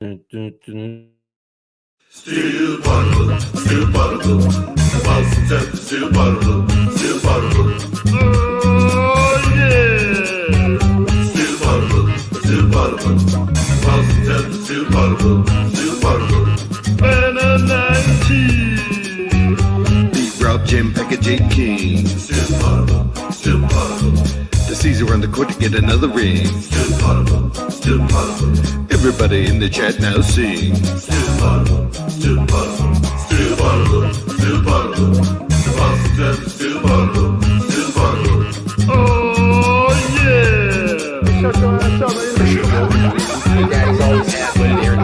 Still Poddable, still Poddable. Boston Celtics, still Poddable, still Poddable. Oh yeah! Still Poddable, still Poddable. Boston Celtics, still Poddable, still Poddable. And a 19. Beat Rob, Jim, Packard, J. King. Still Poddable, still Poddable. The Caesar on the court to get another ring. Still Poddable, still Poddable. Everybody in the chat now sing. Still Poddable, still Poddable, still Poddable, still Poddable. The Boston Celtics, still Poddable, still Poddable. Oh yeah! Shut your ass up, Daddy's always halfway there.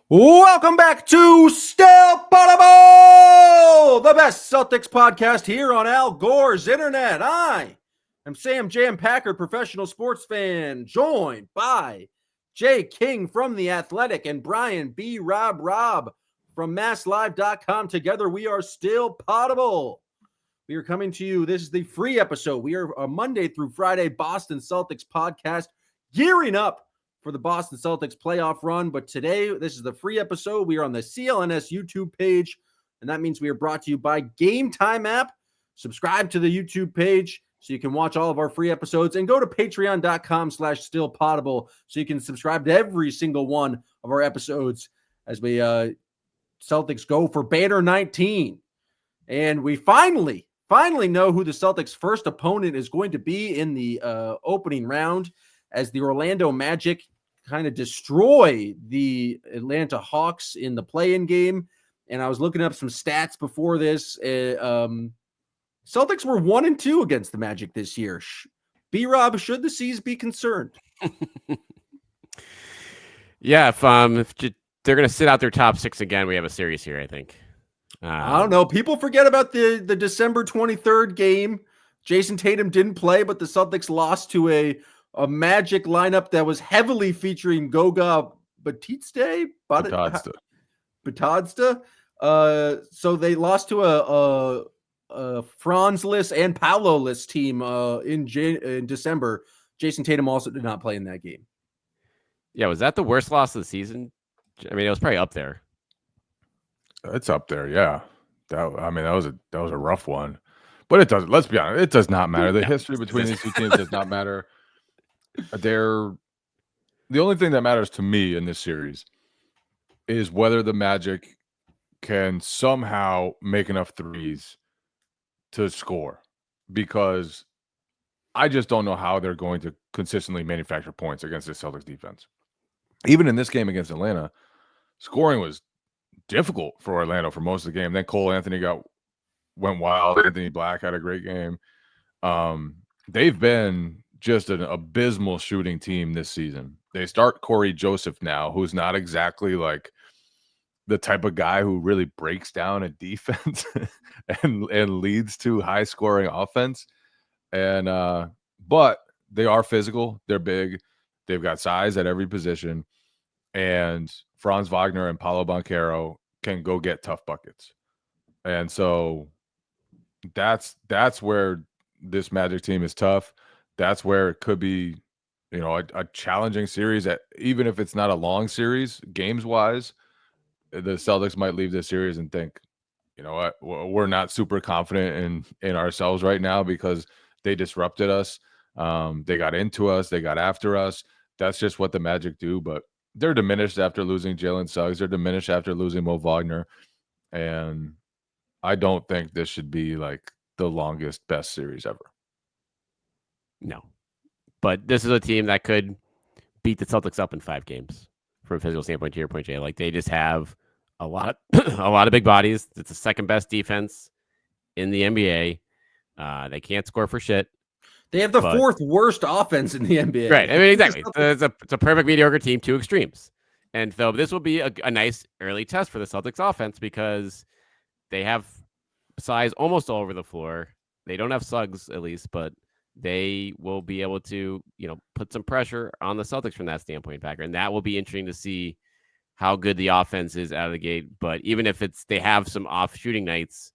Welcome back to Still Poddable, the best Celtics podcast here on Al Gore's Internet. I am Sam J. Packard, professional sports fan, joined by Jay King from The Athletic and Brian B. Robb from MassLive.com. Together we are Still Poddable. We are coming to you. This is the free episode. We are a Monday through Friday Boston Celtics podcast, gearing up for the Boston Celtics playoff run. But today, this is the free episode. We are on the CLNS YouTube page, and that means we are brought to you by Game Time app. Subscribe to the YouTube page so you can watch all of our free episodes, and go to patreon.com/stillpoddable so you can subscribe to every single one of our episodes as we Celtics go for Banner 19. And we finally know who the Celtics' first opponent is going to be in the opening round, as the Orlando Magic kind of destroy the Atlanta Hawks in the play-in game. And I was looking up some stats before this. Celtics were 1-2 against the Magic this year. B-Rob, should the C's be concerned? Yeah, if they're going to sit out their top six again, we have a series here, I think. I don't know. People forget about the December 23rd game. Jason Tatum didn't play, but the Celtics lost to a Magic lineup that was heavily featuring Goga Batista. So they lost to a Franz-less and Paolo-less team in December. Jason Tatum also did not play in that game. Yeah, was that the worst loss of the season? I mean, it was probably up there. It's up there, yeah. That was a rough one, but it doesn't. Let's be honest, it does not matter. The history between these two teams does not matter. The only thing that matters to me in this series is whether the Magic can somehow make enough threes to score, because I just don't know how they're going to consistently manufacture points against the Celtics defense. Even in this game against Atlanta, scoring was difficult for Orlando for most of the game. Then Cole Anthony went wild. Anthony Black had a great game. They've been just an abysmal shooting team this season. They start Corey Joseph now, who's not exactly like the type of guy who really breaks down a defense and leads to high scoring offense. And but they are physical. They're big. They've got size at every position. And Franz Wagner and Paolo Banchero can go get tough buckets. And so that's where this Magic team is tough. That's where it could be, a challenging series. Even if it's not a long series, games-wise, the Celtics might leave this series and think, you know what, we're not super confident in ourselves right now because they disrupted us. They got into us. They got after us. That's just what the Magic do. But they're diminished after losing Jalen Suggs. They're diminished after losing Mo Wagner. And I don't think this should be like the longest, best series ever. No. But this is a team that could beat the Celtics up in 5 games from a physical standpoint, to your point, Jay. Like, they just have a lot of big bodies. It's the second best defense in the NBA. They can't score for shit. They have the fourth worst offense in the NBA. Right. I mean, exactly. It's a perfect mediocre team, 2 extremes. And so this will be a nice early test for the Celtics offense, because they have size almost all over the floor. They don't have Suggs, at least, but they will be able to, put some pressure on the Celtics from that standpoint, Packer. And that will be interesting to see how good the offense is out of the gate. But even if they have some off shooting nights,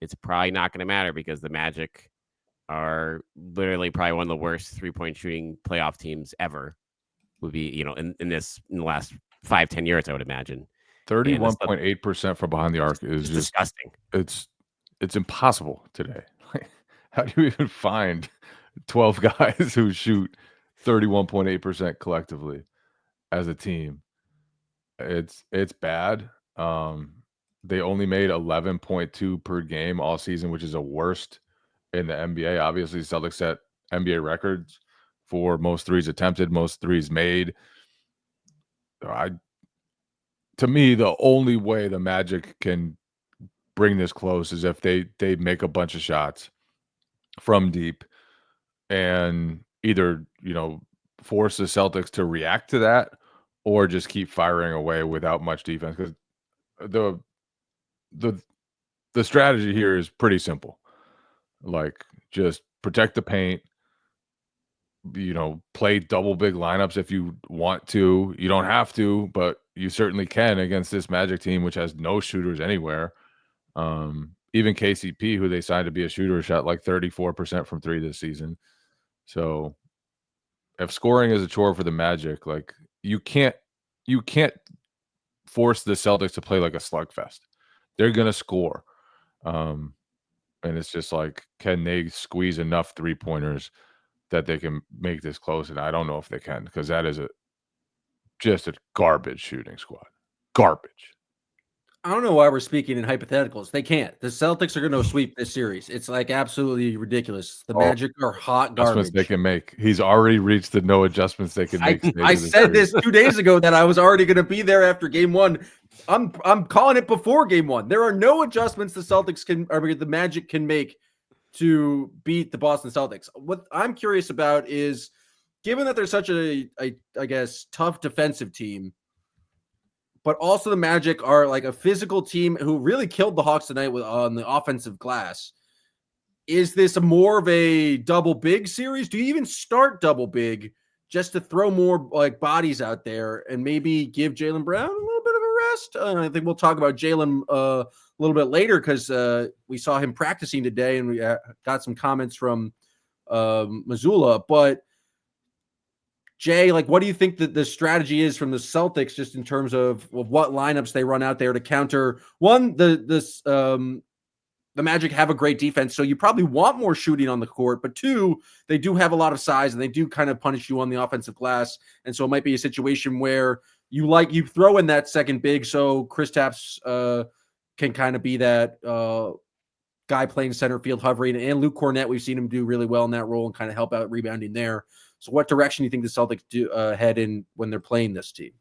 it's probably not going to matter, because the Magic are literally probably one of the worst 3-point shooting playoff teams ever. Would be, in the last 5-10 years, I would imagine. 31.8% from behind the arc is just disgusting. It's impossible today. How do you even find 12 guys who shoot 31.8% collectively as a team? It's bad. They only made 11.2 per game all season, which is a worst in the NBA. Obviously, Celtics set NBA records for most threes attempted, most threes made. To me, the only way the Magic can bring this close is if they make a bunch of shots from deep and either, force the Celtics to react to that or just keep firing away without much defense. Because the strategy here is pretty simple. Like, just protect the paint, play double big lineups if you want to. You don't have to, but you certainly can against this Magic team, which has no shooters anywhere. Even KCP, who they signed to be a shooter, shot like 34% from three this season. So if scoring is a chore for the Magic, like you can't force the Celtics to play like a slugfest. They're gonna score. And it's just like, can they squeeze enough 3-pointers that they can make this close? And I don't know if they can, because that is just a garbage shooting squad. Garbage. I don't know why we're speaking in hypotheticals. They can't. The Celtics are going to sweep this series. It's like absolutely ridiculous. The Magic are hot garbage. They can make. He's already reached the no adjustments they can make. I said this 2 days ago that I was already going to be there after game one. I'm calling it before game one. There are no adjustments the Magic can make to beat the Boston Celtics. What I'm curious about is, given that they're such a I guess, tough defensive team, but also the Magic are like a physical team who really killed the Hawks tonight on the offensive glass. Is this more of a double big series? Do you even start double big just to throw more like bodies out there and maybe give Jaylen Brown a little bit of a rest? I think we'll talk about Jaylen a little bit later, because we saw him practicing today and we got some comments from Mazzulla. But Jay, like, what do you think that the strategy is from the Celtics, just in terms of what lineups they run out there to counter? One, the Magic have a great defense, so you probably want more shooting on the court. But two, they do have a lot of size and they do kind of punish you on the offensive glass. And so it might be a situation where you throw in that second big, so Kristaps can kind of be that guy playing center field, hovering, and Luke Cornett, we've seen him do really well in that role and kind of help out rebounding there. So what direction do you think the Celtics do head in when they're playing this team?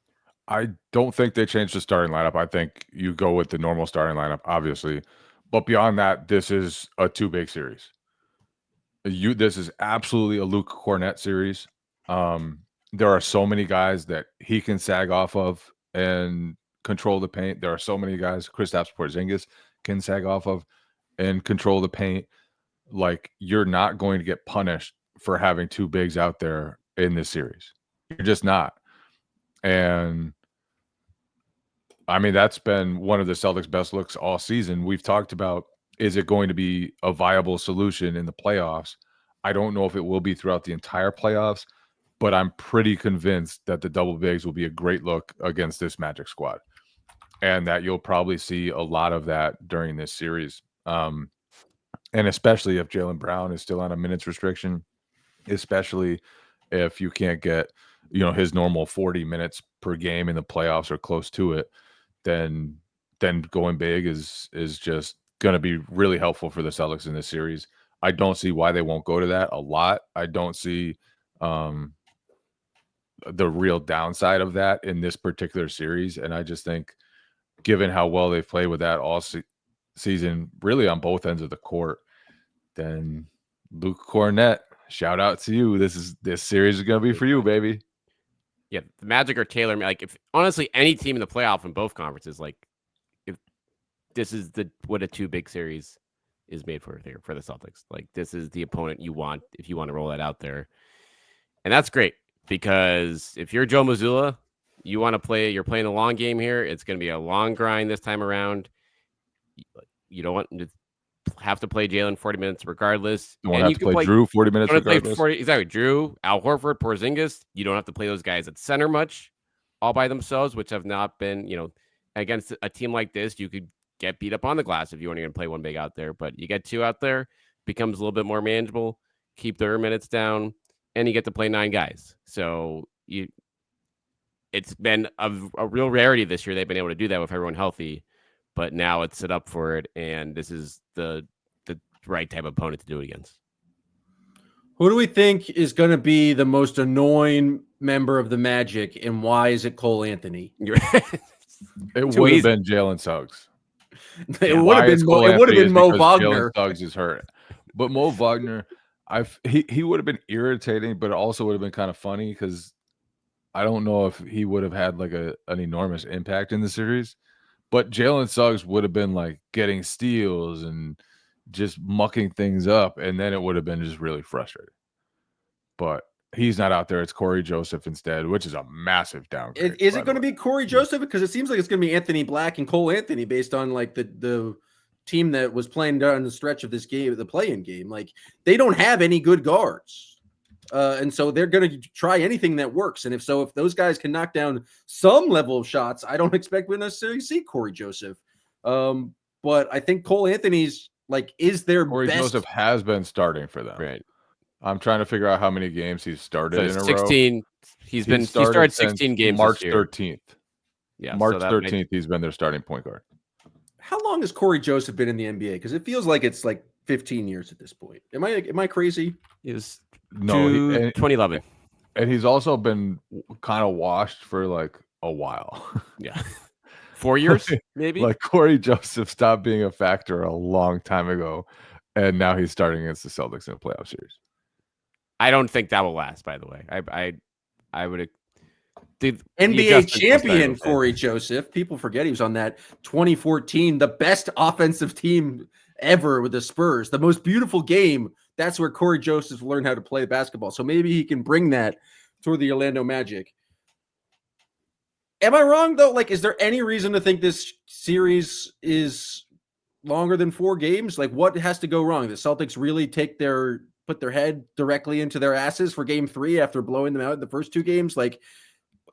I don't think they changed the starting lineup. I think you go with the normal starting lineup, obviously. But beyond that, this is a too big series. This is absolutely a Luke Cornett series. There are so many guys that he can sag off of and control the paint. There are so many guys Kristaps Porzingis can sag off of and control the paint. Like, you're not going to get punished for having two bigs out there in this series. You're just not. And I mean, that's been one of the Celtics' best looks all season. We've talked about, is it going to be a viable solution in the playoffs? I don't know if it will be throughout the entire playoffs, but I'm pretty convinced that the double bigs will be a great look against this Magic squad, and that you'll probably see a lot of that during this series. And especially if Jaylen Brown is still on a minutes restriction, especially if you can't get, his normal 40 minutes per game in the playoffs or close to it, then going big is just going to be really helpful for the Celtics in this series. I don't see why they won't go to that a lot. I don't see the real downside of that in this particular series. And I just think, given how well they've played with that all season, really on both ends of the court, then Luke Cornett, shout out to you. This series is going to be for you, baby. Yeah, the Magic are tailor-made. Like, if honestly any team in the playoff in both conferences, like, if this is what a too big series is made for here for the Celtics. Like, this is the opponent you want if you want to roll that out there, and that's great, because if you're Joe Mazzulla, you're playing the long game here. It's going to be a long grind this time around. You don't want to have to play Jaylen 40 minutes regardless. You won't And have you to can play play Drew 40 minutes don't have to play regardless. 40, exactly. Drew, Al Horford, Porzingis. You don't have to play those guys at center much all by themselves, which have not been, against a team like this, you could get beat up on the glass if you weren't going to play one big out there. But you get two out there, becomes a little bit more manageable, keep their minutes down, and you get to play 9 guys. So it's been a real rarity this year. They've been able to do that with everyone healthy, but now it's set up for it, and this is the right type of opponent to do it against. Who do we think is going to be the most annoying member of the Magic, and why is it Cole Anthony? It would have been Jalen Suggs. It would have been Mo Wagner. Jalen Suggs is hurt, but Mo Wagner, he would have been irritating, but it also would have been kind of funny because I don't know if he would have had like an enormous impact in the series, but Jalen Suggs would have been like getting steals and just mucking things up, and then it would have been just really frustrating. But he's not out there. It's Corey Joseph instead, which is a massive downgrade. Is it going to be Corey Joseph? Because it seems like it's going to be Anthony Black and Cole Anthony based on like the team that was playing down the stretch of this game, the play-in game. Like they don't have any good guards. And so they're going to try anything that works. And if those guys can knock down some level of shots, I don't expect we'll necessarily see Corey Joseph. But I think Cole Anthony's is their Corey best. Joseph has been starting for them. Right. I'm trying to figure out how many games he's started in a 16, row. He started 16 games March this year. 13th. Yeah, March 13th, he's been their starting point guard. How long has Corey Joseph been in the NBA? Because it feels like it's like 15 years at this point. Am I crazy? He was 2011. And he's also been kind of washed for like a while. Yeah. 4 years, maybe? Like Corey Joseph stopped being a factor a long time ago, and now he's starting against the Celtics in a playoff series. I don't think that will last, by the way. I would the NBA champion Corey Joseph. People forget he was on that 2014, the best offensive team ever with the Spurs. The most beautiful game. That's where Corey Joseph learned how to play basketball. So maybe he can bring that toward the Orlando Magic. Am I wrong, though? Like, is there any reason to think this series is longer than 4 games? Like, what has to go wrong? The Celtics really put their head directly into their asses for game 3 after blowing them out in the first 2 games? Like,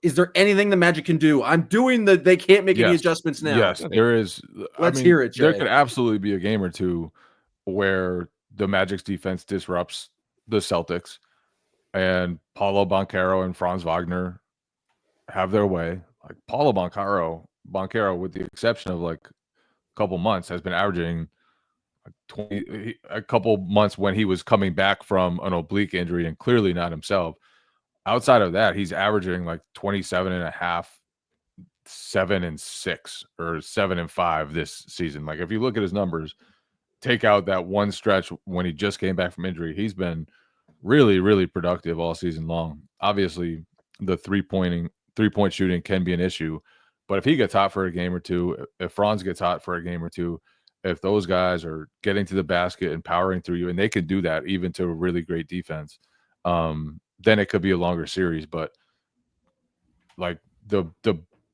is there anything the Magic can do? I'm doing they can't make any adjustments now. Yes, there is. Let's hear it, Jay. There could absolutely be a game or two where the Magic's defense disrupts the Celtics and Paulo Banchero and Franz Wagner have their way. Like Paulo Banchero, with the exception of like a couple months, has been averaging 20 a couple months when he was coming back from an oblique injury and clearly not himself. Outside of that, he's averaging like 27.5, 7 and 6 or 7 and 5 this season. Like if you look at his numbers, take out that one stretch when he just came back from injury, he's been really, really productive all season long. Obviously, the three-point shooting can be an issue, but if he gets hot for a game or two, if Franz gets hot for a game or two, if those guys are getting to the basket and powering through you, and they can do that even to a really great defense, then it could be a longer series. But like the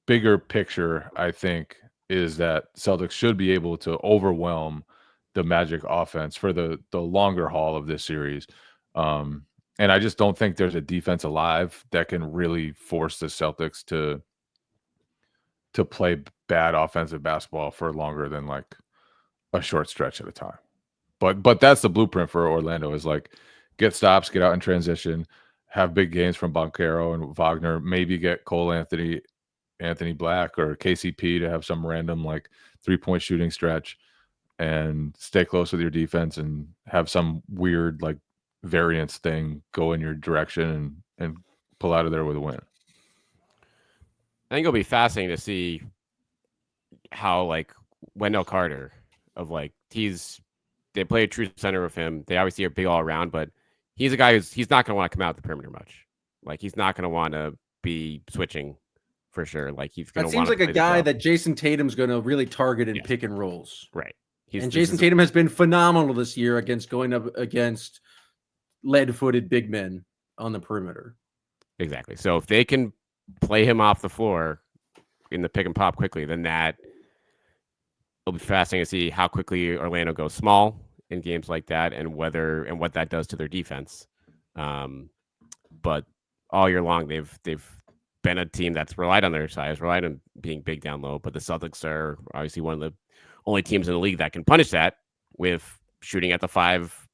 bigger picture, I think, is that Celtics should be able to overwhelm the Magic offense for the longer haul of this series. And I just don't think there's a defense alive that can really force the Celtics to play bad offensive basketball for longer than like a short stretch at a time. But that's the blueprint for Orlando, is like get stops, get out in transition, have big games from Banchero and Wagner, maybe get Cole Anthony Black or KCP to have some random like 3-point shooting stretch, and stay close with your defense and have some weird like variance thing go in your direction and pull out of there with a win. I think it'll be fascinating to see how like Wendell Carter they play a true center with him. They obviously are big all around, but he's a guy he's not going to want to come out the perimeter much. Like he's not going to want to be switching for sure. Like he's going to want to. Seems like a guy that Jason Tatum's going to really target in pick and rolls. Right. Jason Tatum has been phenomenal this year going up against lead-footed big men on the perimeter. Exactly. So if they can play him off the floor in the pick and pop quickly, then that it'll be fascinating to see how quickly Orlando goes small in games like that, and what that does to their defense. But all year long, they've been a team that's relied on their size, relied on being big down low. But the Celtics are obviously one of the only teams in the league that can punish that with shooting at the 5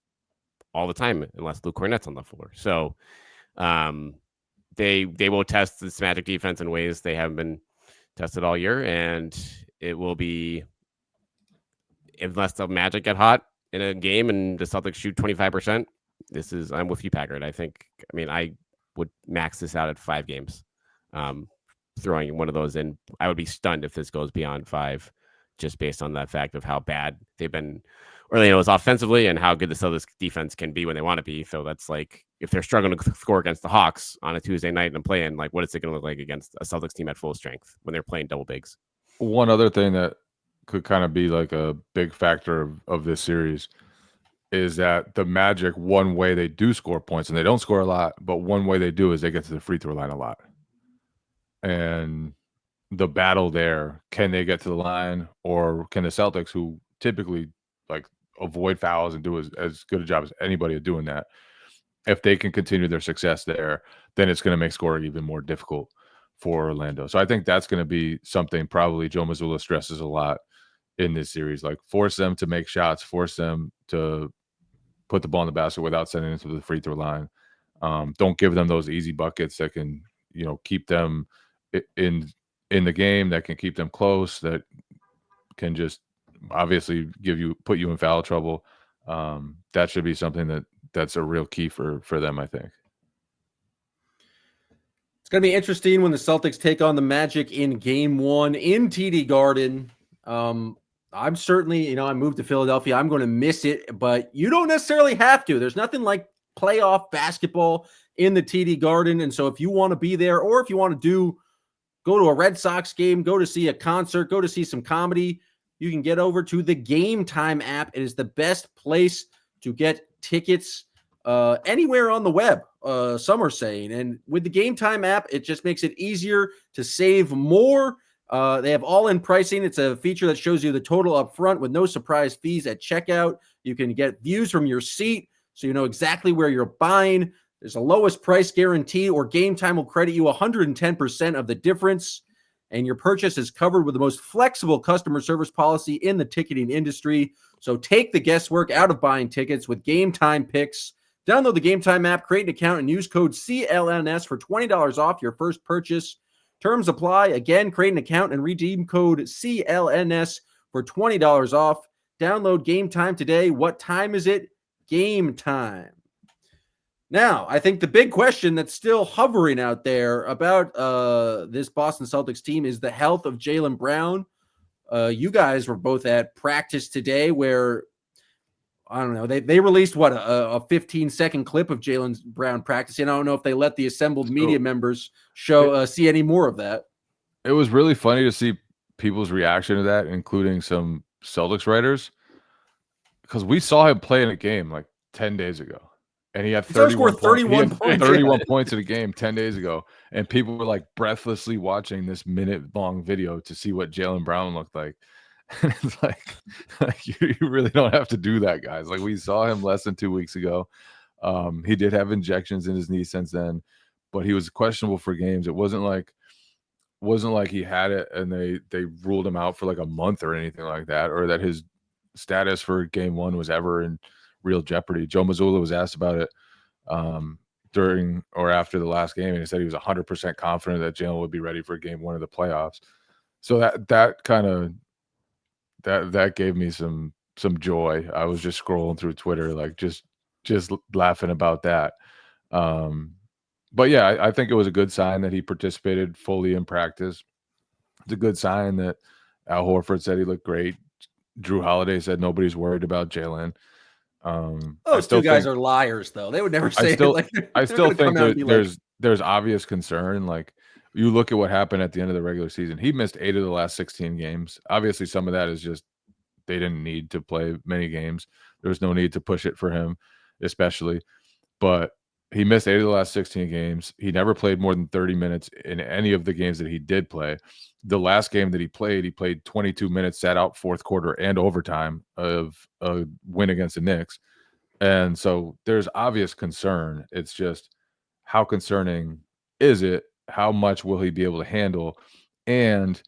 all the time, unless Luke Cornett's on the floor. So they will test this Magic defense in ways they haven't been tested all year, and it will be, unless the Magic get hot in a game and the Celtics shoot 25%. I'm with you, Packard. I would max this out at 5 games. Throwing one of those in, I would be stunned if this goes beyond 5, just based on that fact of how bad they've been. Orlando is offensively, and how good the Celtics defense can be when they want to be. So that's like, if they're struggling to score against the Hawks on a Tuesday night and playing, like, what is it going to look like against a Celtics team at full strength when they're playing double bigs? One other thing that could kind of be like a big factor of this series is that the Magic, one way they do score points, and they don't score a lot, but one way they do is they get to the free throw line a lot. And the battle there, can they get to the line, or can the Celtics, who typically like avoid fouls and do as good a job as anybody at doing that, if they can continue their success there, then it's going to make scoring even more difficult for Orlando. So I think that's going to be something probably Joe Mazzulla stresses a lot in this series, like force them to make shots, force them to put the ball in the basket without sending it to the free throw line. Don't give them those easy buckets that can, keep them in the game, that can keep them close, that can just obviously put you in foul trouble. That should be something that's a real key for them, I think. It's going to be interesting when the Celtics take on the Magic in Game 1 in TD Garden. I'm certainly, I moved to Philadelphia. I'm going to miss it, but you don't necessarily have to. There's nothing like playoff basketball in the TD Garden. And so if you want to be there, or if you want to go to a Red Sox game, go to see a concert, go to see some comedy, you can get over to the Game Time app. It is the best place to get tickets anywhere on the web, some are saying. And with the Game Time app, it just makes it easier to save more. They have all-in pricing. It's a feature that shows you the total up front with no surprise fees at checkout. You can get views from your seat, so you know exactly where you're buying. There's a lowest price guarantee, or Game Time will credit you 110% of the difference. And your purchase is covered with the most flexible customer service policy in the ticketing industry. So take the guesswork out of buying tickets with Game Time picks. Download the Game Time app, create an account, and use code CLNS for $20 off your first purchase. Terms apply. Again, create an account and redeem code CLNS for $20 off. Download Game Time today. What time is it? Game time. Now, I think the big question that's still hovering out there about this Boston Celtics team is the health of Jaylen Brown. You guys were both at practice today where, I don't know, they released a 15-second clip of Jaylen Brown practicing. I don't know if they let the assembled media members see any more of that. It was really funny to see people's reaction to that, including some Celtics writers, because we saw him play in a game like 10 days ago. And he had 31 points in a game 10 days ago. And people were like breathlessly watching this minute-long video to see what Jaylen Brown looked like. And it's like you really don't have to do that, guys. Like, we saw him less than 2 weeks ago. He did have injections in his knee since then, but he was questionable for games. It wasn't like he had it and they ruled him out for like a month or anything like that, or that his status for game 1 was ever in real jeopardy. Joe Mazzulla was asked about it during or after the last game, and he said he was 100% confident that Jaylen would be ready for game 1 of the playoffs. So that kind of that gave me some joy. I was just scrolling through Twitter, like just laughing about that. But yeah, I think it was a good sign that he participated fully in practice. It's a good sign that Al Horford said he looked great. Drew Holiday said nobody's worried about Jaylen. Those two guys are liars, though. They would never say it. I still think there's obvious concern. Like, you look at what happened at the end of the regular season. He missed 8 of the last 16 games. Obviously, some of that is just they didn't need to play many games. There was no need to push it for him, especially. But He missed 8 of the last 16 games. He never played more than 30 minutes in any of the games that he did play. The last game that he played 22 minutes, sat out fourth quarter and overtime of a win against the Knicks. And so there's obvious concern. It's just, how concerning is it? How much will he be able to handle? And,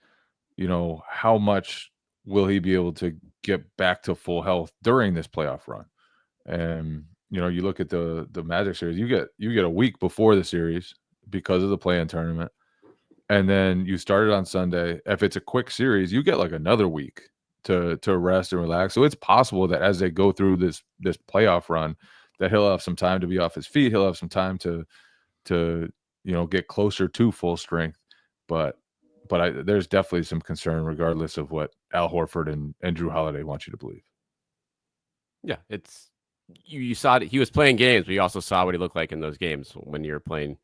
how much will he be able to get back to full health during this playoff run? And, you look at the Magic series, you get a week before the series because of the play-in tournament. And then you start it on Sunday. If it's a quick series, you get like another week to rest and relax. So it's possible that as they go through this playoff run, that he'll have some time to be off his feet. He'll have some time to get closer to full strength. But there's definitely some concern, regardless of what Al Horford and Drew Holiday want you to believe. Yeah, it's you saw it. He was playing games, but you also saw what he looked like in those games when you're playing,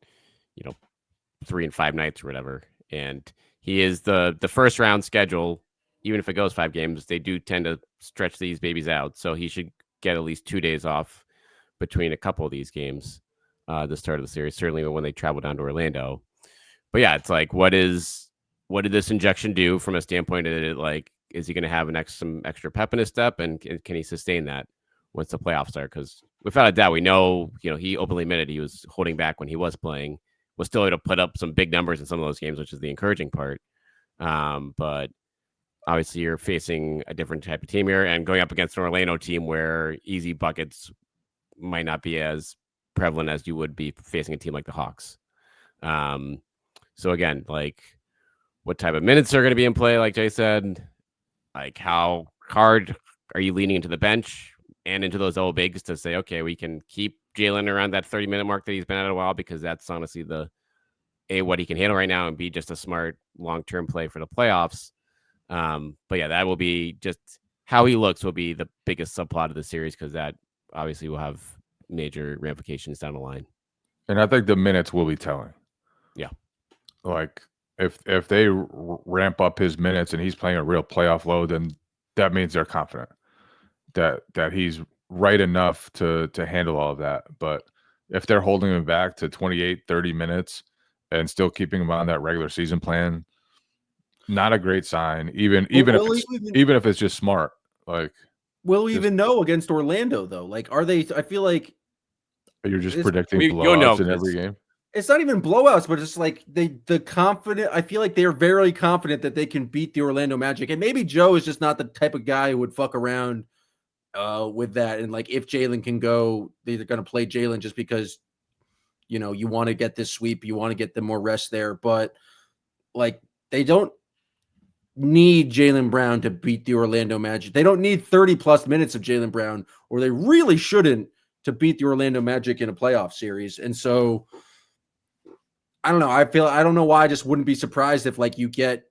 3 and 5 nights or whatever. And he is the first round schedule. Even if it goes 5 games, they do tend to stretch these babies out. So he should get at least 2 days off between a couple of these games, the start of the series, certainly when they travel down to Orlando. But yeah, it's like, what did this injection do from a standpoint of it? Like, is he going to have some extra pep in his step, and can he sustain that once the playoffs start? Because without a doubt, we know, he openly admitted he was holding back when he was playing, was still able to put up some big numbers in some of those games, which is the encouraging part. But obviously you're facing a different type of team here and going up against an Orlando team where easy buckets might not be as prevalent as you would be facing a team like the Hawks. So again, like, what type of minutes are going to be in play? Like Jay said, like, how hard are you leaning into the bench and into those old bigs to say, okay, we can keep Jaylen around that 30-minute mark that he's been at a while, because that's honestly what he can handle right now, and be just a smart long-term play for the playoffs. But yeah, that will be just how he looks will be the biggest subplot of the series, because that obviously will have major ramifications down the line. And I think the minutes will be telling. Yeah. Like, if they ramp up his minutes and he's playing a real playoff load, then that means they're confident that he's right enough to handle all of that. But if they're holding him back to 28, 30 minutes and still keeping him on that regular season plan, not a great sign. Even if it's just smart. Like, will we even know against Orlando though? Like, are they? I feel like you're just predicting blowouts in every game. It's not even blowouts, but it's like the confident. I feel like they're very confident that they can beat the Orlando Magic, and maybe Joe is just not the type of guy who would fuck around with that. And like, if Jaylen can go, they're going to play Jaylen just because you want to get this sweep, you want to get them more rest there. But like, they don't need Jaylen Brown to beat the Orlando Magic. They don't need 30+ minutes of Jaylen Brown, or they really shouldn't, to beat the Orlando Magic in a playoff series. And so, I don't know. I don't know why I just wouldn't be surprised if like you get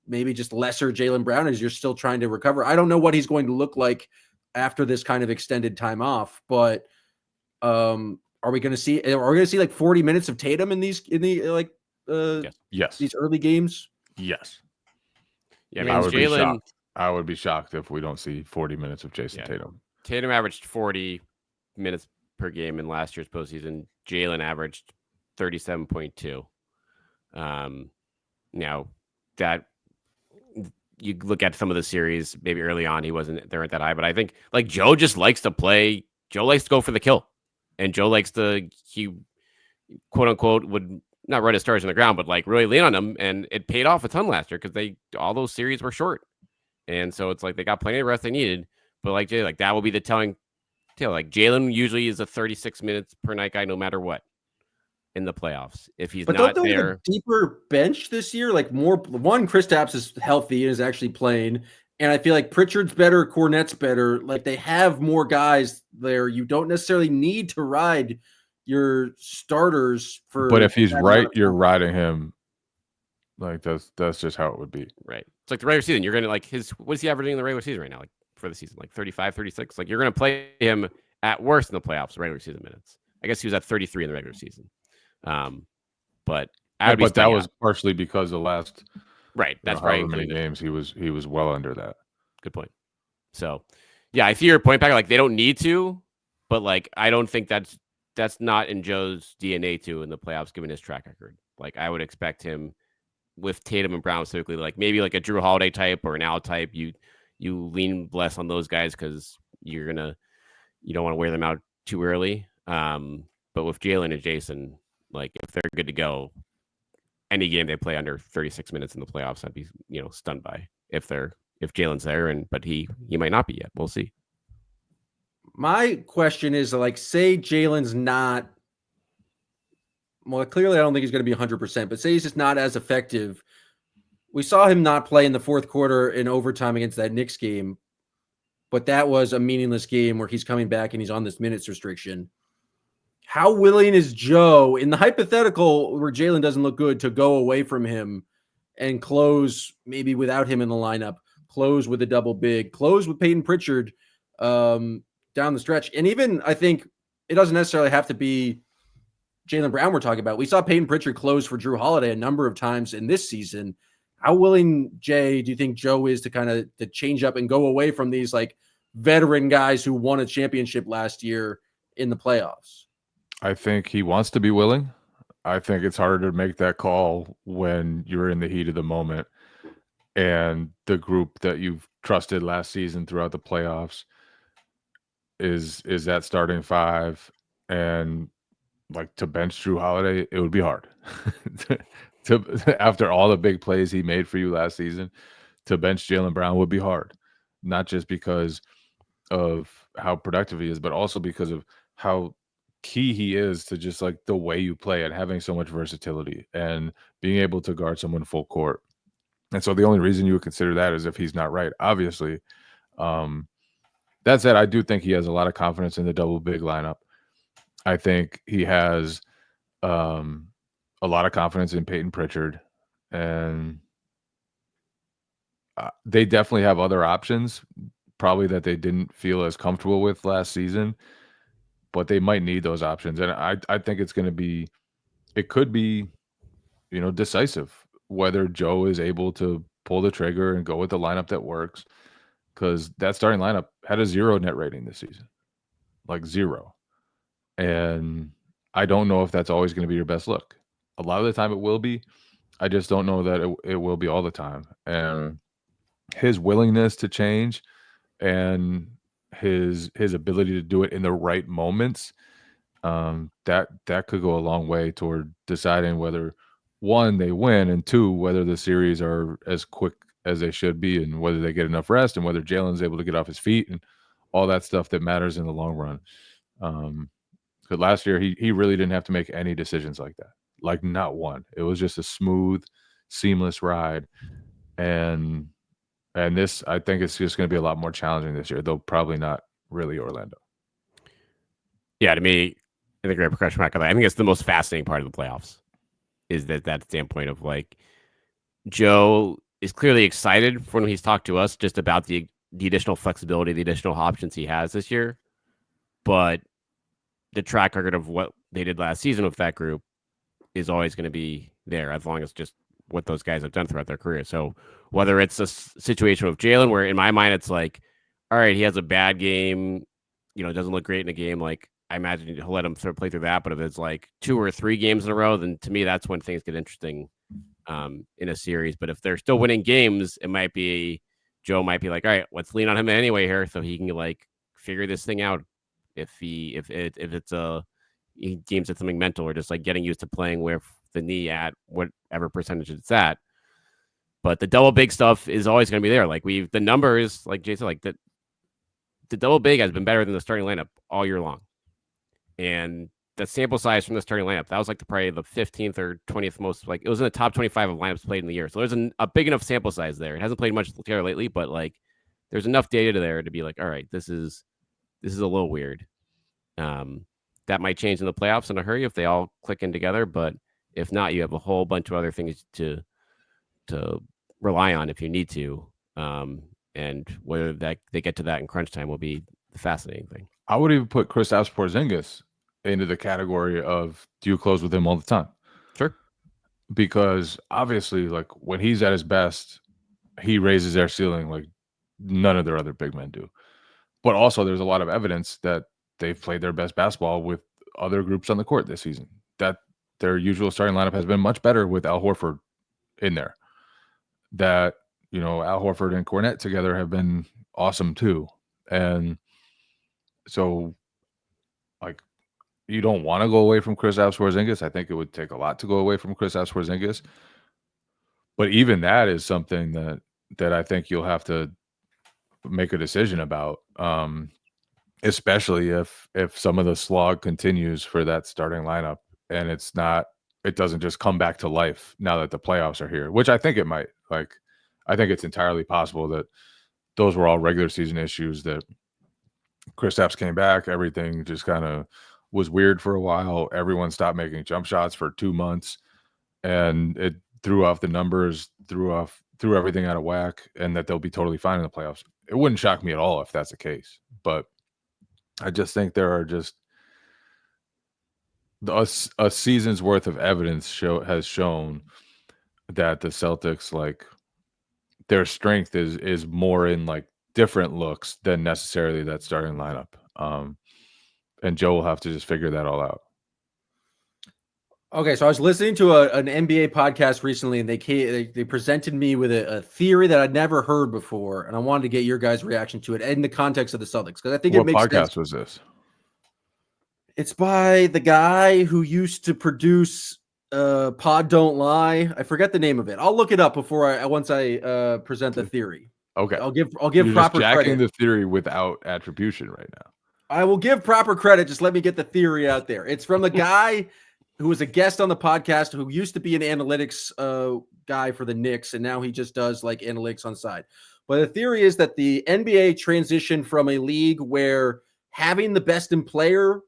maybe just lesser Jaylen Brown as you're still trying to recover. I don't know what he's going to look like after this kind of extended time off, but are we going to see like 40 minutes of Tatum in these yes, these early games? Yes. Yeah, I mean, I would be shocked if we don't see 40 minutes of Jason Tatum. Tatum averaged 40 minutes per game in last year's postseason. Jaylen averaged 37.2. Now that you look at some of the series, maybe early on he wasn't there at that high, but I think like Joe just likes to play. Joe likes to go for the kill, and Joe likes he quote unquote would not run his stars on the ground, but like really lean on them, and it paid off a ton last year because all those series were short, and so it's like they got plenty of rest they needed. But like Jay, like that will be the telling tale. Like Jaylen usually is a 36 minutes per night guy, no matter what, in the playoffs. If he's not there, a deeper bench this year, like more. One, Kristaps is healthy and is actually playing, and I feel like Pritchard's better, Cornette's better. Like they have more guys there. You don't necessarily need to ride your starters for. But if he's right, you're riding him. Like that's just how it would be. Right. It's like the regular season. You're gonna like what is he averaging in the regular season right now? Like for the season, like 35, 36. Like you're gonna play him at worst in the playoffs, regular season minutes. I guess he was at 33 in the regular season. But that was partially because the last That's right. Many games he was well under that. Good point. So yeah, I see your point, Packard. Like they don't need to, but like I don't think that's that's not in Joe's DNA in the playoffs, given his track record. Like I would expect him with Tatum and Brown specifically, like maybe like a Drew Holiday type or an Al type. You lean less on those guys because you don't want to wear them out too early. But with Jaylen and Jason, like if they're good to go, any game they play under 36 minutes in the playoffs, I'd be stunned by if Jaylen's there, but he might not be yet. We'll see. My question is, like, say Jaylen's not, well, clearly I don't think he's going to be 100%, but say he's just not as effective. We saw him not play in the fourth quarter in overtime against that Knicks game, but that was a meaningless game where he's coming back and he's on this minutes restriction. How willing is Joe, in the hypothetical where Jaylen doesn't look good, to go away from him and close maybe without him in the lineup, close with a double big, close with Peyton Pritchard down the stretch? And even I think it doesn't necessarily have to be Jaylen Brown we're talking about. We saw Peyton Pritchard close for Drew Holiday a number of times in this season. How willing, Jay, do you think Joe is to kind of to change up and go away from these like veteran guys who won a championship last year in the playoffs? I think he wants to be willing. I think it's harder to make that call when you're in the heat of the moment and the group that you've trusted last season throughout the playoffs is that starting five, and like to bench Drew Holiday, it would be hard. After all the big plays he made for you last season, to bench Jaylen Brown would be hard, not just because of how productive he is, but also because of how key he is to just like the way you play and having so much versatility and being able to guard someone full court. And so the only reason you would consider that is if he's not right, obviously. That said, I do think he has a lot of confidence in the double big lineup. I think he has a lot of confidence in Peyton Pritchard, and they definitely have other options, probably that they didn't feel as comfortable with last season, but they might need those options. And I think it could be, decisive whether Joe is able to pull the trigger and go with the lineup that works, because that starting lineup had a 0 net rating this season, like 0. And I don't know if that's always going to be your best look. A lot of the time it will be. I just don't know that it will be all the time. And his willingness to change and his ability to do it in the right moments, that could go a long way toward deciding whether, one, they win, and two, whether the series are as quick as they should be, and whether they get enough rest, and whether Jaylen's able to get off his feet, and all that stuff that matters in the long run. Because last year he really didn't have to make any decisions like that, like not one. It was just a smooth, seamless ride, and this, I think it's just going to be a lot more challenging this year, though probably not really Orlando. Yeah, to me, I think repercussion back on that. I think it's the most fascinating part of the playoffs, is that standpoint of like Joe is clearly excited when he's talked to us just about the additional flexibility, the additional options he has this year, but the track record of what they did last season with that group is always going to be there, as long as just what those guys have done throughout their career. So whether it's a situation with Jaylen, where in my mind it's like, all right, he has a bad game, doesn't look great in a game, like I imagine he'll let him play through that. But if it's like 2 or 3 games in a row, then to me that's when things get interesting in a series. But if they're still winning games, it might be Joe might be like, all right, let's lean on him anyway here, so he can like figure this thing out. If it's he deems it something mental, or just like getting used to playing with the knee at whatever percentage it's at. But the double big stuff is always going to be there. Like the numbers, like Jay said, like the double big has been better than the starting lineup all year long. And the sample size from the starting lineup, that was like probably the 15th or 20th most, like it was in the top 25 of lineups played in the year. So there's a big enough sample size there. It hasn't played much together lately, but like there's enough data there to be like, all right, this is a little weird. That might change in the playoffs in a hurry if they all click in together. But if not, you have a whole bunch of other things to rely on if you need to. And whether they get to that in crunch time will be the fascinating thing. I would even put Kristaps Porzingis into the category of, do you close with him all the time? Sure. Because obviously, like when he's at his best, he raises their ceiling like none of their other big men do. But also there's a lot of evidence that they've played their best basketball with other groups on the court this season. That their usual starting lineup has been much better with Al Horford in there. That, Al Horford and Cornette together have been awesome too. And so, like, you don't want to go away from Kristaps Porzingis. I think it would take a lot to go away from Kristaps Porzingis. But even that is something that I think you'll have to make a decision about, especially if some of the slog continues for that starting lineup and it doesn't just come back to life now that the playoffs are here, which I think it might. Like, I think it's entirely possible that those were all regular season issues, that Kristaps came back, everything just kind of was weird for a while. Everyone stopped making jump shots for 2 months, and it threw off the numbers, threw everything out of whack, and that they'll be totally fine in the playoffs. It wouldn't shock me at all if that's the case, but I just think there are just a season's worth of evidence has shown that the Celtics, like, their strength is more in like different looks than necessarily that starting lineup. And Joe will have to just figure that all out. Okay, so I was listening to an NBA podcast recently, and they presented me with a theory that I'd never heard before, and I wanted to get your guys' reaction to it in the context of the Celtics, because I think it makes sense. What podcast was this? It's by the guy who used to produce Pod Don't Lie. I forget the name of it. I'll look it up before once I present the theory. Okay, I'll give You're proper just jacking credit. the theory without attribution right now. I will give proper credit. Just let me get the theory out there. It's from the guy who was a guest on the podcast, who used to be an analytics guy for the Knicks, and now he just does like analytics on the side. But the theory is that the NBA transitioned from a league where having the best in player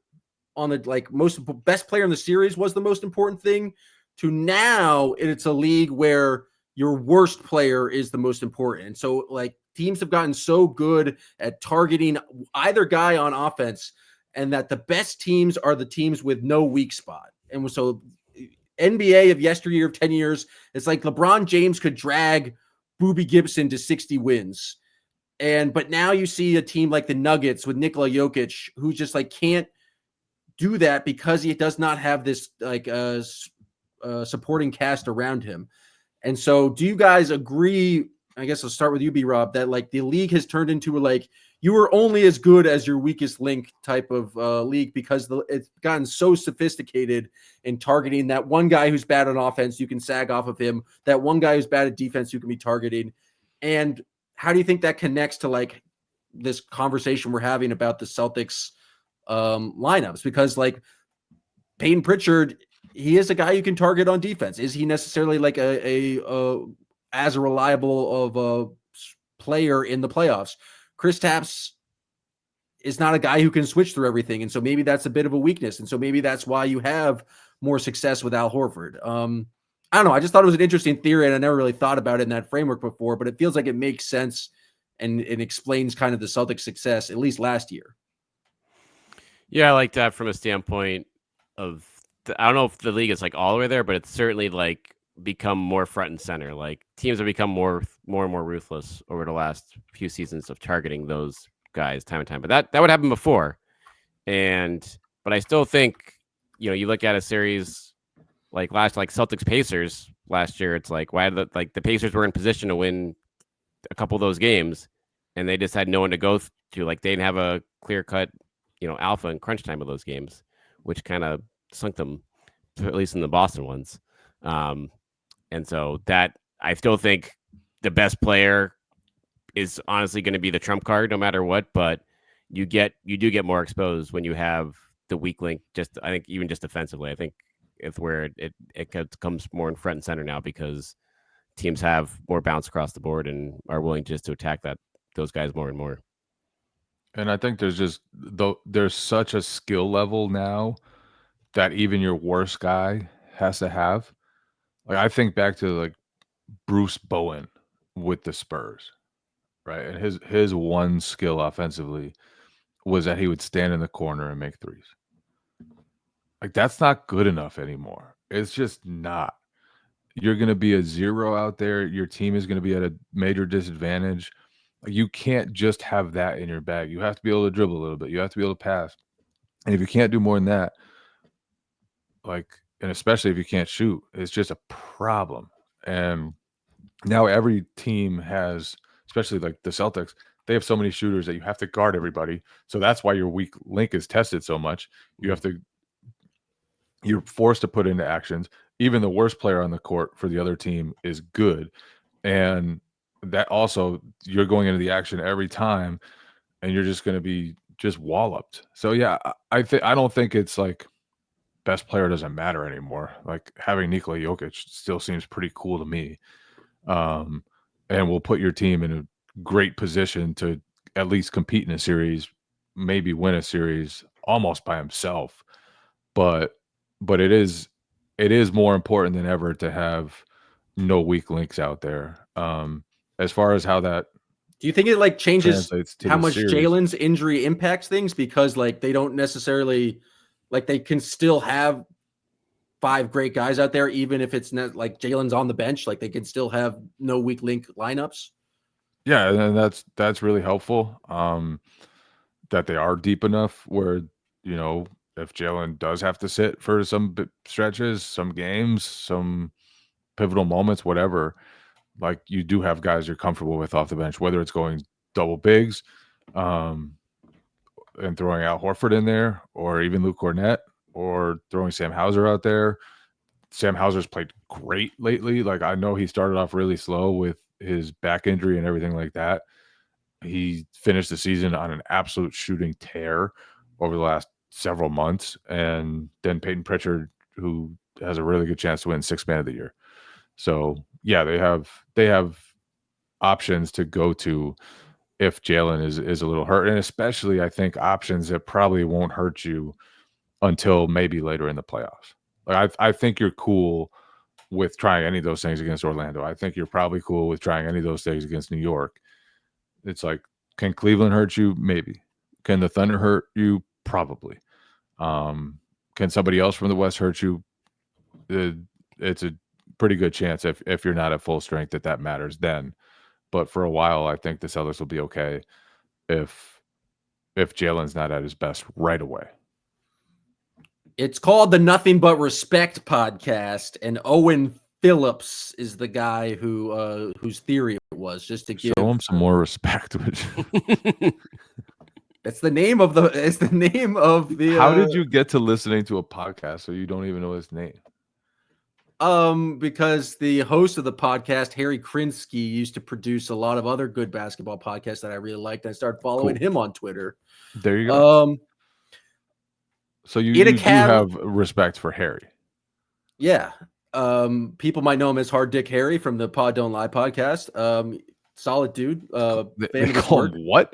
on the best player in the series was the most important thing, to now it's a league where your worst player is the most important. And so like teams have gotten so good at targeting either guy on offense, and that the best teams are the teams with no weak spot. And so NBA of yesteryear, of 10 years, it's like LeBron James could drag Boobie Gibson to 60 wins. But now you see a team like the Nuggets with Nikola Jokic, who just like can't do that because he does not have this like supporting cast around him. And so do you guys agree? I guess I'll start with you, B-Rob, that like the league has turned into like you are only as good as your weakest link type of league, because it's gotten so sophisticated in targeting that one guy who's bad on offense, you can sag off of him. That one guy who's bad at defense, you can be targeting. And how do you think that connects to like this conversation we're having about the Celtics lineups? Because like Peyton Pritchard, he is a guy you can target on defense. Is he necessarily like as reliable of a player in the playoffs? Kristaps is not a guy who can switch through everything. And so maybe that's a bit of a weakness. And so maybe that's why you have more success with Al Horford. I don't know. I just thought it was an interesting theory, and I never really thought about it in that framework before, but it feels like it makes sense and it explains kind of the Celtics' success, at least last year. Yeah, I like that from a standpoint of, I don't know if the league is like all the way there, but it's certainly like become more front and center. Like teams have become more and more ruthless over the last few seasons of targeting those guys time and time. But that would happen before. But I still think, you look at a series like Celtics Pacers last year, it's like, why the Pacers were in position to win a couple of those games, and they just had no one to go to. Like they didn't have a clear cut, alpha and crunch time of those games, which kind of sunk them, at least in the Boston ones. And so that, I still think the best player is honestly going to be the trump card no matter what, but you do get more exposed when you have the weak link. I think even just defensively, I think it's where it comes more in front and center now, because teams have more bounce across the board and are willing just to attack those guys more and more. And I think there's such a skill level now that even your worst guy has to have. Like I think back to like Bruce Bowen with the Spurs, right? And his one skill offensively was that he would stand in the corner and make threes. Like that's not good enough anymore. It's just not. You're going to be a zero out there. Your team is going to be at a major disadvantage. You can't just have that in your bag. You have to be able to dribble a little bit. You have to be able to pass. And if you can't do more than that, like, and especially if you can't shoot, it's just a problem. And now every team has, especially like the Celtics, they have so many shooters that you have to guard everybody. So that's why your weak link is tested so much. You're forced to put into actions. Even the worst player on the court for the other team is good. And that also, you're going into the action every time and you're just going to be just walloped. So yeah, I don't think it's like best player doesn't matter anymore. Like having Nikola Jokic still seems pretty cool to me. And will put your team in a great position to at least compete in a series, maybe win a series almost by himself. But it is more important than ever to have no weak links out there. As far as how that do you think it like changes translates to how the much series, Jaylen's injury impacts things? Because like they don't necessarily like they can still have 5 great guys out there, even if it's not like Jaylen's on the bench, like they can still have no weak link lineups. yeah, and that's really helpful. That they are deep enough where, you know, if Jaylen does have to sit for some stretches, some games, some pivotal moments, whatever, like you do have guys you're comfortable with off the bench, whether it's going double bigs, and throwing Al Horford in there, or even Luke Cornett, or throwing Sam Hauser out there. Sam Hauser's played great lately. Like I know he started off really slow with his back injury and everything like that. He finished the season on an absolute shooting tear over the last several months. And then Peyton Pritchard, who has a really good chance to win 6th Man of the Year. So yeah, they have options to go to if Jaylen is a little hurt. And especially I think options that probably won't hurt you until maybe later in the playoffs. Like I think you're cool with trying any of those things against Orlando. I think you're probably cool with trying any of those things against New York. It's like, can Cleveland hurt you? Maybe. Can the Thunder hurt you? Probably. Can somebody else from the West hurt you? It's a pretty good chance if you're not at full strength that matters then. But for a while, I think the Celtics will be okay if Jaylen's not at his best right away. It's called the Nothing But Respect podcast, and Owen Phillips is the guy whose theory it was, just to give Show him some more respect. It's the name of the How did you get to listening to a podcast so you don't even know his name? Because the host of the podcast, Harry Krinsky, used to produce a lot of other good basketball podcasts that I really liked. I started following him on Twitter. There you go. So you do have respect for Harry. Yeah. People might know him as Hard Dick Harry from the Pod Don't Lie podcast. Solid dude. They call him what?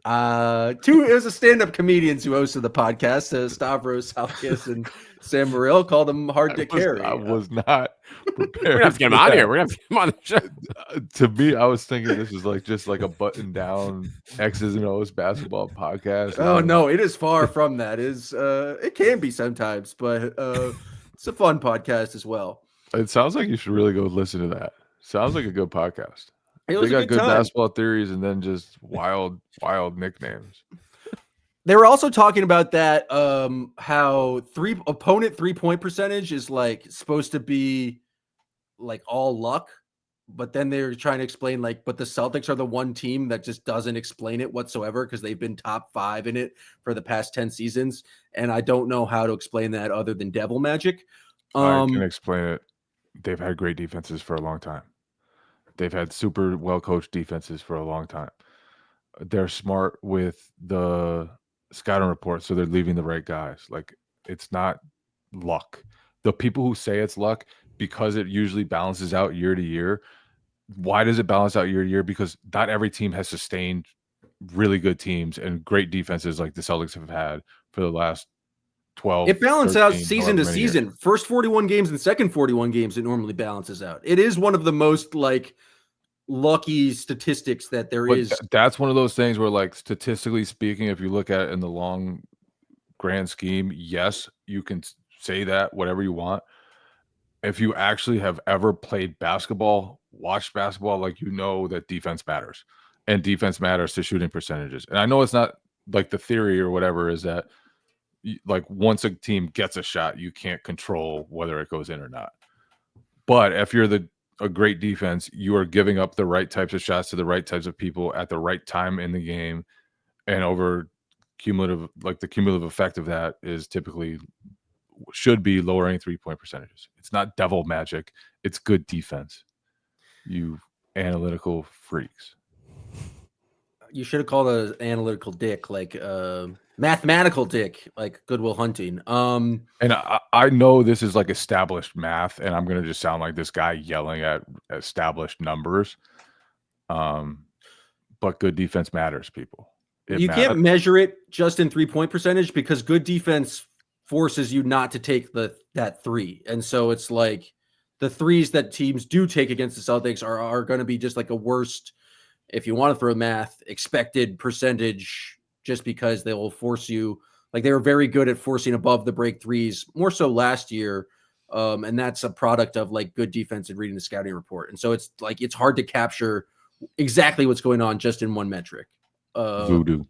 It was a stand-up comedians who hosted the podcast, Stavros Halkis and Sam Morril, called him Hard Dick Harry. I was not prepared. We're gonna have to get him on here. We're gonna have to get him on the show. To me, I was thinking this is like just like a button-down X's and O's basketball podcast. Oh no, it is far from that. It can be sometimes, but it's a fun podcast as well. It sounds like you should really go listen to that. Sounds like a good podcast. They got good time. basketball theories and then just wild nicknames. They were also talking about that, how opponent 3-point percentage is like supposed to be like all luck, but then they're trying to explain but the Celtics are the one team that just doesn't explain it whatsoever because they've been top 5 in it for the past 10 seasons, and I don't know how to explain that other than devil magic. I can explain it. They've had great defenses for a long time. They've had super well-coached defenses for a long time. They're smart with the scouting report, so they're leaving the right guys. Like, it's not luck. The people who say it's luck, because it usually balances out year to year. Why does it balance out year to year? Because not every team has sustained really good teams and great defenses like the Celtics have had for the last 12. It balances 13, out season to season. Years. First 41 games and second 41 games, it normally balances out. It is one of the most lucky statistics that there is. That's one of those things where, statistically speaking, if you look at it in the long grand scheme, yes, you can say that whatever you want. If you actually have ever played basketball, watched basketball, you know that defense matters, and defense matters to shooting percentages. And I know it's not the theory or whatever is that like once a team gets a shot, you can't control whether it goes in or not. But if you're a great defense, you are giving up the right types of shots to the right types of people at the right time in the game, and over the cumulative effect of that is typically should be lowering 3-point percentages. It's not devil magic. It's good defense. You analytical freaks. You should have called an analytical dick, like mathematical dick, like Goodwill Hunting. And I know this is like established math, and I'm going to just sound like this guy yelling at established numbers. But good defense matters, people. You can't measure it just in 3-point percentage because good defense forces you not to take that three. And so it's like the threes that teams do take against the Celtics are going to be just like a worst, if you want to throw math, expected percentage, just because they will force you. Like they were very good at forcing above the break threes, more so last year. And that's a product of like good defense and reading the scouting report. And so it's like, it's hard to capture exactly what's going on just in one metric. Voodoo.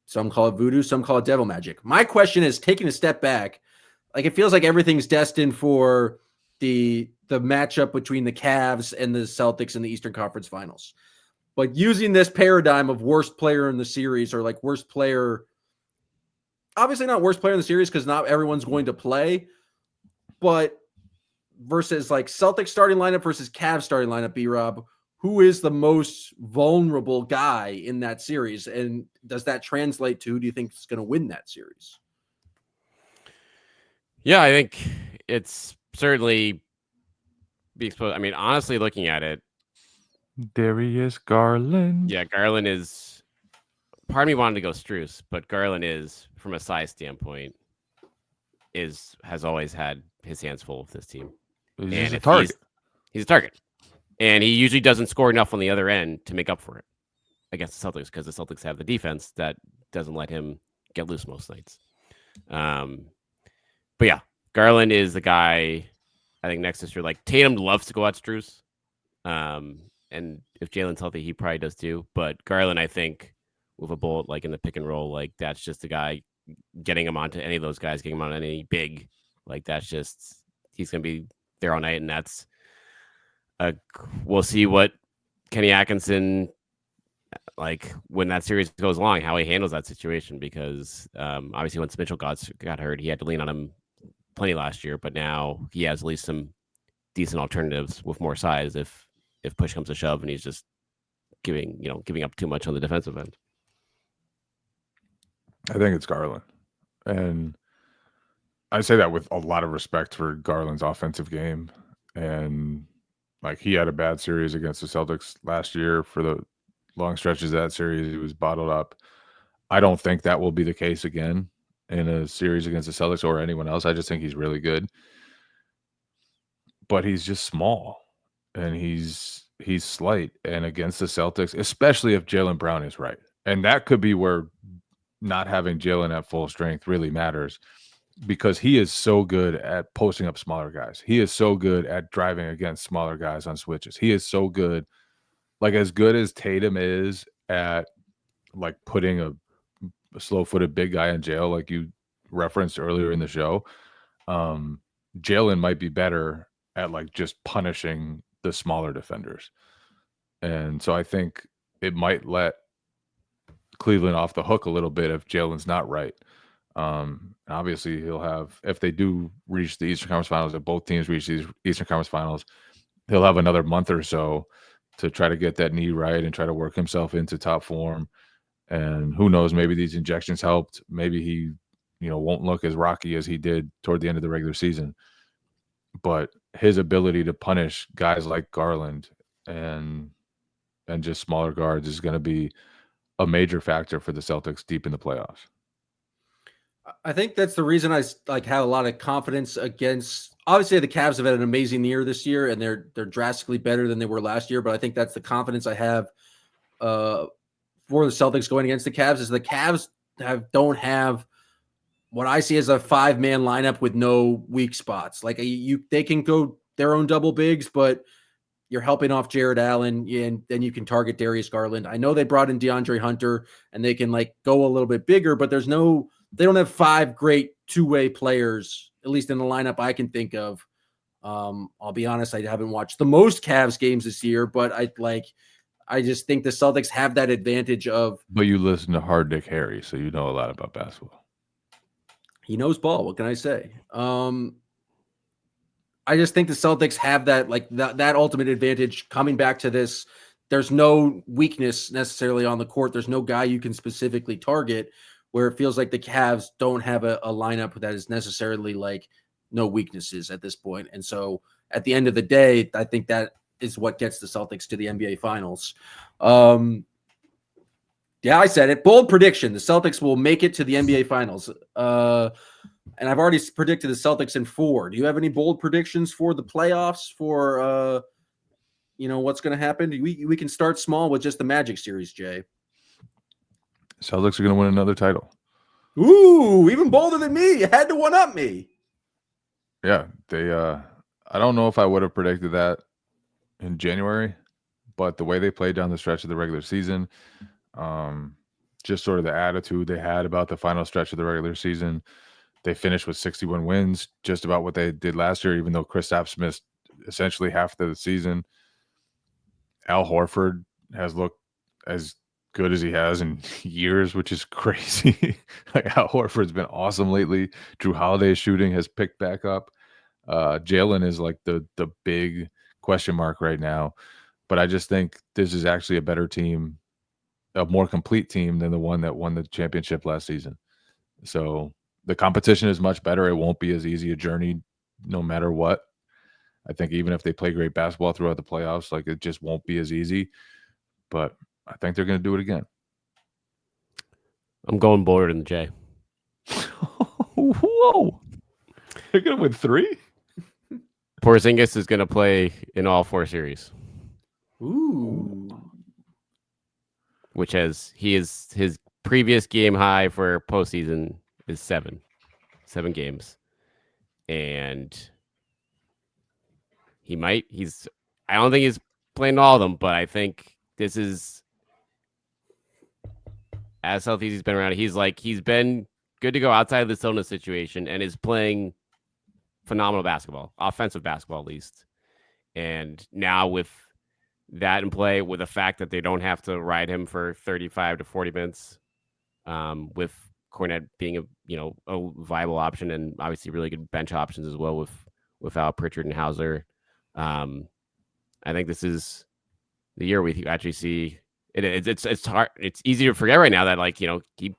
Some call it voodoo, some call it devil magic. My question is, taking a step back, like it feels like everything's destined for the matchup between the Cavs and the Celtics in the Eastern Conference Finals. But using this paradigm of worst player in the series, or like worst player, obviously not worst player in the series because not everyone's going to play, but versus like Celtics starting lineup versus Cavs starting lineup, B-Rob, who is the most vulnerable guy in that series? And does that translate to who do you think is going to win that series? Yeah, I think it's certainly being exposed. I mean, honestly, looking at it, Darius Garland. Yeah, Garland is. Part of me wanted to go Strus, but Garland is, from a size standpoint, has always had his hands full with this team. He's a target. He's a target. And he usually doesn't score enough on the other end to make up for it against the Celtics, because the Celtics have the defense that doesn't let him get loose most nights. But yeah, Garland is the guy, I think, next to Strus. Like Tatum loves to go at Strus. And if Jaylen's healthy, he probably does too. But Garland, I think, with a bullet like in the pick and roll, like that's just the guy getting him onto any of those guys, getting him on any big. Like that's just, he's going to be there all night. And that's, we'll see what Kenny Atkinson, like when that series goes along, how he handles that situation, because obviously once Mitchell got hurt, he had to lean on him plenty last year, but now he has at least some decent alternatives with more size if push comes to shove and he's just giving up too much on the defensive end. I think it's Garland. And I say that with a lot of respect for Garland's offensive game. And like he had a bad series against the Celtics last year. For the long stretches of that series, he was bottled up. I don't think that will be the case again in a series against the Celtics or anyone else. I just think he's really good. But he's just small. And he's slight. And against the Celtics, especially if Jaylen Brown is right. And that could be where not having Jaylen at full strength really matters, because he is so good at posting up smaller guys. He is so good at driving against smaller guys on switches. He is so good, like as good as Tatum is at like putting a slow-footed big guy in jail, like you referenced earlier in the show. Jaylen might be better at like just punishing the smaller defenders. And so I think it might let Cleveland off the hook a little bit if Jaylen's not right. Obviously he'll have, if they do reach the Eastern Conference Finals, if both teams reach these Eastern Conference Finals, he'll have another month or so to try to get that knee right and try to work himself into top form. And who knows, maybe these injections helped. Maybe he, won't look as rocky as he did toward the end of the regular season. But his ability to punish guys like Garland and just smaller guards is going to be a major factor for the Celtics deep in the playoffs. I think that's the reason I like have a lot of confidence against. Obviously, the Cavs have had an amazing year this year, and they're drastically better than they were last year. But I think that's the confidence I have for the Celtics going against the Cavs. Is the Cavs don't have what I see as a 5-man lineup with no weak spots. Like they can go their own double bigs, but you're helping off Jared Allen, and then you can target Darius Garland. I know they brought in DeAndre Hunter, and they can like go a little bit bigger, but there's no they don't have 5 great two-way players, at least in the lineup I can think of. I'll be honest, I haven't watched the most Cavs games this year, but I just think the Celtics have that advantage of. But you listen to Hard Dick Harry, so you know a lot about basketball. He knows ball. What can I say? I just think the Celtics have that ultimate advantage coming back to this. There's no weakness necessarily on the court. There's no guy you can specifically target, where it feels like the Cavs don't have a lineup that is necessarily like no weaknesses at this point. And so at the end of the day, I think that is what gets the Celtics to the NBA Finals. Yeah, I said it. Bold prediction. The Celtics will make it to the NBA Finals. And I've already predicted the Celtics in 4. Do you have any bold predictions for the playoffs for, what's going to happen? We can start small with just the Magic series, Jay. Celtics are going to win another title. Ooh, even bolder than me. You had to one-up me. Yeah, I don't know if I would have predicted that in January, but the way they played down the stretch of the regular season, just sort of the attitude they had about the final stretch of the regular season, they finished with 61 wins, just about what they did last year, even though Kristaps missed essentially half of the season. Al Horford has looked as good as he has in years, which is crazy. Like Al Horford's been awesome lately. Drew Holiday's shooting has picked back up. Jaylen is like the big question mark right now. But I just think this is actually a better team, a more complete team than the one that won the championship last season. So the competition is much better. It won't be as easy a journey no matter what. I think even if they play great basketball throughout the playoffs, like it just won't be as easy. But I think they're going to do it again. I'm going bolder than Jay. Whoa. They're going to win 3? Porzingis is going to play in all 4 series. Ooh. His previous game high for postseason is 7 games. And I don't think he's playing all of them, but I think this is as healthy as he's been around. He's been good to go outside of the stillness situation and is playing phenomenal basketball, offensive basketball at least. And now with that in play, with the fact that they don't have to ride him for 35 to 40 minutes, with Cornette being a viable option and obviously really good bench options as well without Pritchard and Hauser. I think this is the year we actually see it. It's hard. It's easy to forget right now that he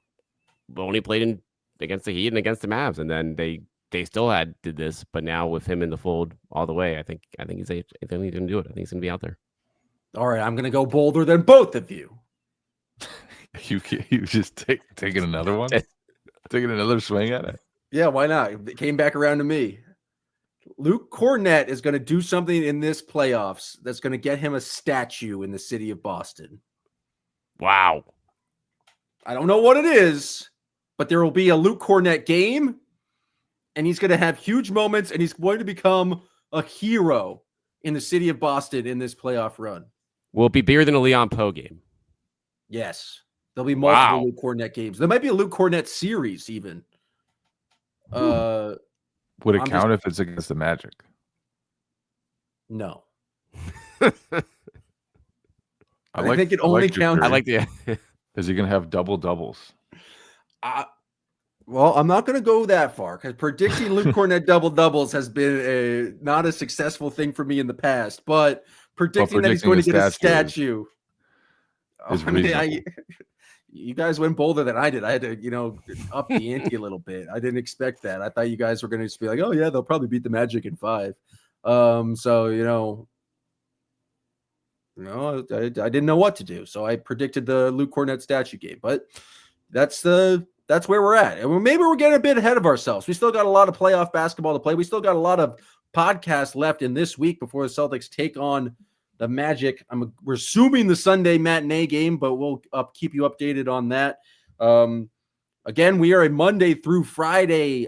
only played against the Heat and against the Mavs, and then they still did this. But now with him in the fold all the way, I think he's going to do it. I think he's going to be out there. All right, I'm going to go bolder than both of you. You just taking another one, taking another swing at it. Yeah, why not? It came back around to me. Luke Cornette is going to do something in this playoffs that's going to get him a statue in the city of Boston. Wow. I don't know what it is, but there will be a Luke Cornette game, and he's going to have huge moments, and he's going to become a hero in the city of Boston in this playoff run. Will it be bigger than a Leon Poe game? Yes. There'll be multiple Wow. Luke Cornette games. There might be a Luke Cornette series even. Would it count if it's against the Magic? No. I think it only counts. I like the. Is he going to have double doubles? Well, I'm not going to go that far because predicting Luke Cornette double doubles has been not a successful thing for me in the past. But predicting that he's going to get a statue. You guys went bolder than I did. I had to, up the ante a little bit. I didn't expect that. I thought you guys were going to just be like, oh yeah, they'll probably beat the Magic in 5. So, I didn't know what to do. So I predicted the Luke Cornette statue game, but that's where we're at. And maybe we're getting a bit ahead of ourselves. We still got a lot of playoff basketball to play. We still got a lot of podcasts left in this week before the Celtics take on the Magic. We're assuming the Sunday matinee game, but we'll keep you updated on that. Again, we are a Monday through Friday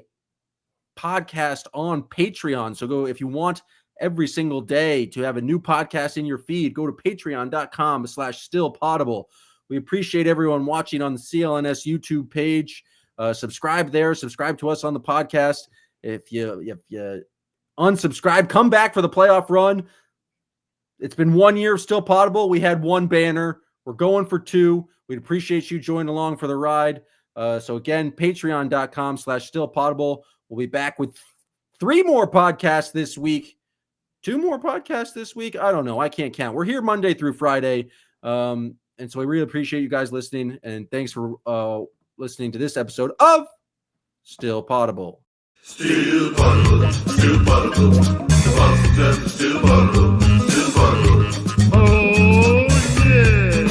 podcast on Patreon. So go, if you want every single day to have a new podcast in your feed, go to patreon.com/stillpoddable. We appreciate everyone watching on the CLNS YouTube page. Subscribe there. Subscribe to us on the podcast. If you unsubscribe, come back for the playoff run. It's been 1 year of Still Poddable. We had one banner. We're going for 2. We'd appreciate you joining along for the ride. So again, patreon.com/stillpoddable. We'll be back with 3 more podcasts this week. 2 more podcasts this week. I don't know. I can't count. We're here Monday through Friday. And so we really appreciate you guys listening. And thanks for listening to this episode of Still Poddable. Still Poddable, still Poddable. The Boston still Poddable, still Poddable. Oh, yeah.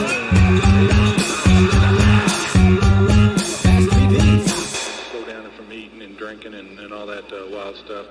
Slow down from eating and drinking and all that wild stuff.